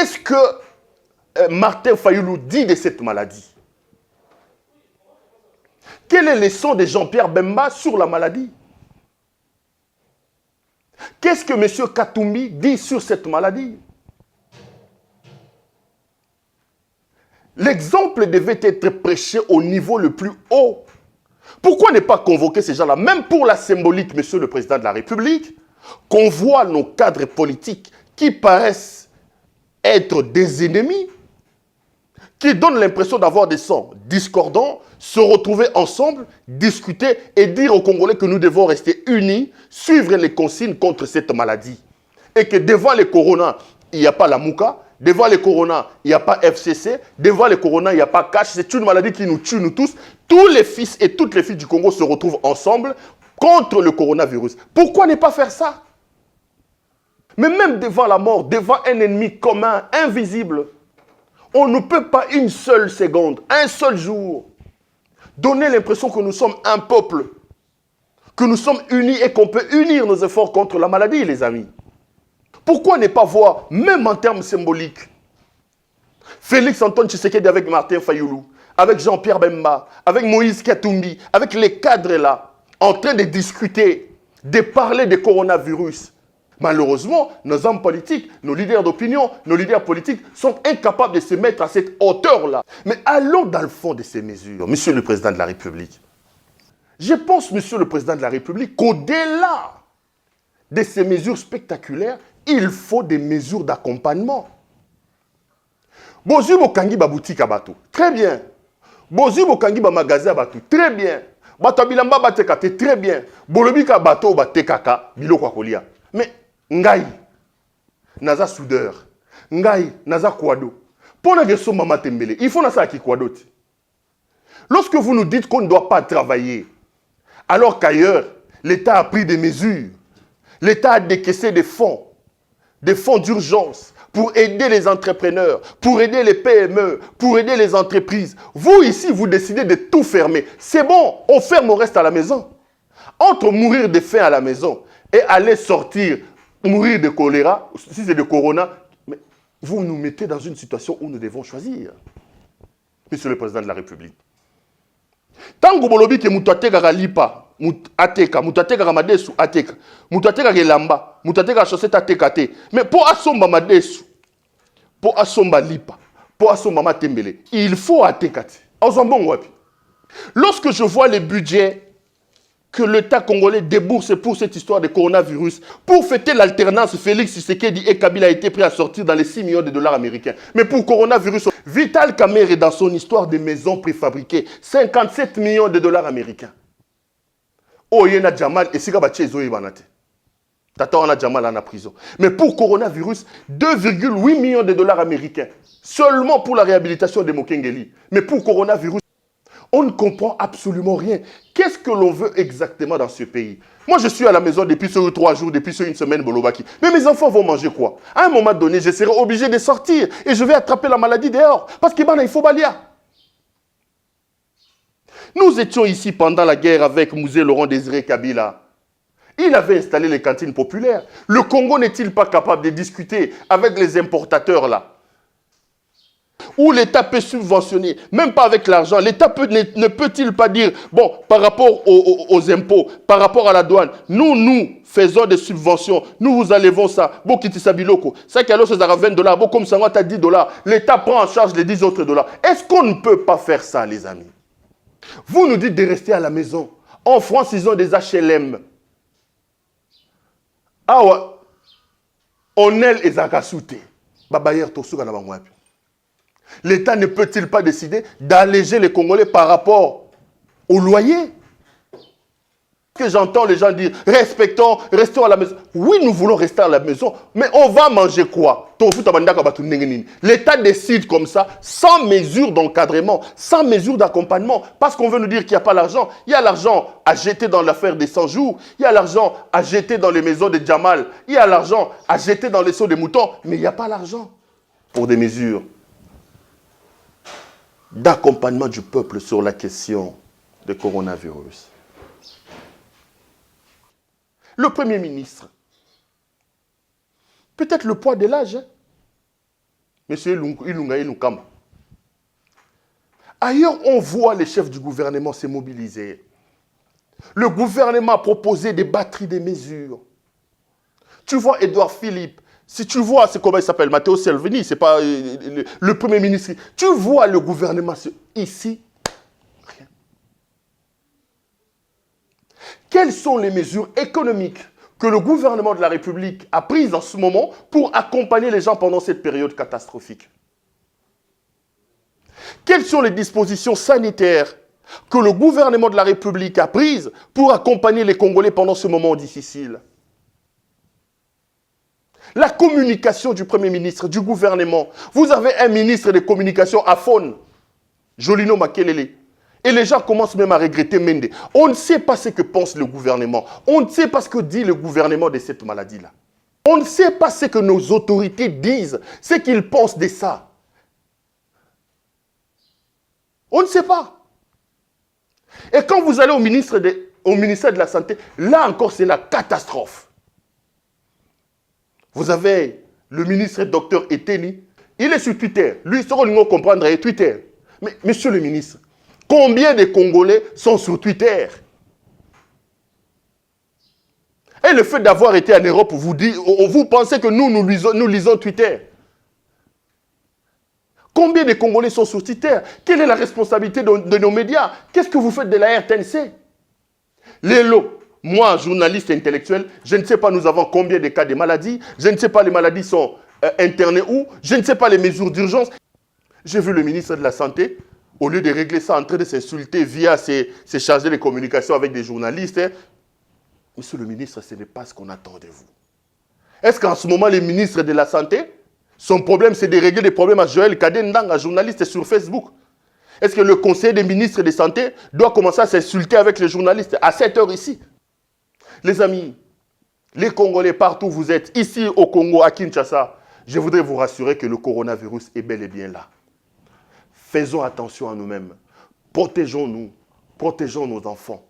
Qu'est-ce que Martin Fayulu dit de cette maladie? Quelle est le leçon de Jean-Pierre Bemba sur la maladie? Qu'est-ce que M. Katumbi dit sur cette maladie? L'exemple devait être prêché au niveau le plus haut. Pourquoi ne pas convoquer ces gens-là, même pour la symbolique, Monsieur le Président de la République, qu'on voit nos cadres politiques qui paraissent être des ennemis, qui donnent l'impression d'avoir des sons discordants, se retrouver ensemble, discuter et dire aux Congolais que nous devons rester unis, suivre les consignes contre cette maladie. Et que devant les coronas, il n'y a pas la Mouka, devant les coronas, il n'y a pas FCC, devant les coronas, il n'y a pas Cash. C'est une maladie qui nous tue, nous tous. Tous les fils et toutes les filles du Congo se retrouvent ensemble contre le coronavirus. Pourquoi ne pas faire ça? Mais même devant la mort, devant un ennemi commun, invisible, on ne peut pas une seule seconde, un seul jour, donner l'impression que nous sommes un peuple, que nous sommes unis et qu'on peut unir nos efforts contre la maladie, les amis. Pourquoi ne pas voir, même en termes symboliques, Félix Antoine Tshisekedi avec Martin Fayulu, avec Jean-Pierre Bemba, avec Moïse Katumbi, avec les cadres là, en train de discuter, de parler de coronavirus. Malheureusement, nos hommes politiques, nos leaders d'opinion, nos leaders politiques sont incapables de se mettre à cette hauteur-là. Mais allons dans le fond de ces mesures, Monsieur le Président de la République. Je pense, Monsieur le Président de la République, qu'au-delà de ces mesures spectaculaires, il faut des mesures d'accompagnement. Bozu bokangi ba boutique à bateau, très bien. Bozu bokangi ba magasin à bateau, très bien. Bato bilamba batekate, très bien. Bolobi ka bateau batekaka, biloko kolia. Mais ngai, naza soudeur, ngai, naza kwado. Pour la question Mama Tembele, il faut nasa ki kwado. Lorsque vous nous dites qu'on ne doit pas travailler, alors qu'ailleurs, l'État a pris des mesures, l'État a décaissé des fonds d'urgence pour aider les entrepreneurs, pour aider les PME, pour aider les entreprises. Vous ici, vous décidez de tout fermer. C'est bon, on ferme, on reste à la maison. Entre mourir de faim à la maison et aller sortir, mourir de choléra, si c'est de corona, mais vous nous mettez dans une situation où nous devons choisir. Monsieur le Président de la République. Tant que bolobi ke mutu atekaka lipa, ateka, mutu atekaka madesu ateka, mutu atekaka elamba, mutu atekaka chaussette ateka te. Mais pour asomba madesu, pour asomba lipa, pour asomba matembele, il faut ateka te. Ozambongo wapi. Lorsque je vois le budget que l'État congolais débourse pour cette histoire de coronavirus, pour fêter l'alternance, Félix Tshisekedi et Kabila a été prêt à sortir dans les 6 millions de dollars américains. Mais pour coronavirus, Vital Kamerhe dans son histoire des maisons préfabriquées, 57 millions de dollars américains. Oh, il y a Jamal et Siga Bache Zoé Banate. Tata, on a Jamal en prison. Mais pour coronavirus, 2,8 millions de dollars américains. Seulement pour la réhabilitation de Mokengeli. Mais pour coronavirus, on ne comprend absolument rien. Qu'est-ce que l'on veut exactement dans ce pays? Moi, je suis à la maison depuis 3 jours, depuis une semaine, Bolobaki. Mais mes enfants vont manger quoi? À un moment donné, je serai obligé de sortir et je vais attraper la maladie dehors. Parce qu'il faut balia. Nous étions ici pendant la guerre avec Mouzé Laurent Désiré Kabila. Il avait installé les cantines populaires. Le Congo n'est-il pas capable de discuter avec les importateurs là? Où l'État peut subventionner, même pas avec l'argent, l'État ne peut-il pas dire, bon, par rapport aux impôts, par rapport à la douane, nous faisons des subventions, nous vous enlevons ça, bon, kitisa biloko, ça qui alors c'est à 20 $, bon, comme ça, on t'a 10 $, l'État prend en charge les 10 autres dollars. Est-ce qu'on ne peut pas faire ça, les amis? Vous nous dites de rester à la maison. En France, ils ont des HLM. Ah ouais, on est les akasouté. Babayer Tosuga na bangwapi. L'État ne peut-il pas décider d'alléger les Congolais par rapport au loyer? Que j'entends les gens dire, restons à la maison. Oui, nous voulons rester à la maison, mais on va manger quoi? L'État décide comme ça, sans mesure d'encadrement, sans mesure d'accompagnement, parce qu'on veut nous dire qu'il n'y a pas l'argent. Il y a l'argent à jeter dans l'affaire des 100 jours, il y a l'argent à jeter dans les maisons de Jamal, il y a l'argent à jeter dans les seaux des moutons, mais il n'y a pas l'argent pour des mesures d'accompagnement du peuple sur la question du coronavirus. Le Premier ministre, peut-être le poids de l'âge, hein? Monsieur Ilunga Ilukamba. Ailleurs, on voit les chefs du gouvernement se mobiliser. Le gouvernement a proposé des batteries de mesures. Tu vois Edouard Philippe, si tu vois, c'est comment il s'appelle, Matteo Salvini, c'est pas le Premier ministre. Tu vois le gouvernement ici, rien. Quelles sont les mesures économiques que le gouvernement de la République a prises en ce moment pour accompagner les gens pendant cette période catastrophique? Quelles sont les dispositions sanitaires que le gouvernement de la République a prises pour accompagner les Congolais pendant ce moment difficile? La communication du Premier ministre, du gouvernement. Vous avez un ministre de communication à faune, Jolino Makelele. Et les gens commencent même à regretter Mende. On ne sait pas ce que pense le gouvernement. On ne sait pas ce que dit le gouvernement de cette maladie-là. On ne sait pas ce que nos autorités disent, ce qu'ils pensent de ça. On ne sait pas. Et quand vous allez au ministère de la Santé, là encore, c'est la catastrophe. Vous avez le ministre Dr Eteni, il est sur Twitter. Lui, ça, on va comprendre Twitter. Mais, monsieur le ministre, combien de Congolais sont sur Twitter? Et le fait d'avoir été en Europe, vous pensez que nous lisons Twitter? Combien de Congolais sont sur Twitter? Quelle est la responsabilité de nos médias? Qu'est-ce que vous faites de la RTNC? Lélo, moi, journaliste intellectuel, je ne sais pas nous avons combien de cas de maladies, je ne sais pas les maladies sont internées où, je ne sais pas les mesures d'urgence. J'ai vu le ministre de la Santé, au lieu de régler ça, en train de s'insulter via ses chargés de communication avec des journalistes. Hein. Monsieur le ministre, ce n'est pas ce qu'on attend de vous. Est-ce qu'en ce moment, les ministres de la Santé, son problème, c'est de régler des problèmes à Joël Kadendang, un journaliste sur Facebook? Est-ce que le conseiller des ministres de Santé doit commencer à s'insulter avec les journalistes à 7 heures ici? Les amis, les Congolais, partout où vous êtes, ici au Congo, à Kinshasa, je voudrais vous rassurer que le coronavirus est bel et bien là. Faisons attention à nous-mêmes. Protégeons-nous. Protégeons nos enfants.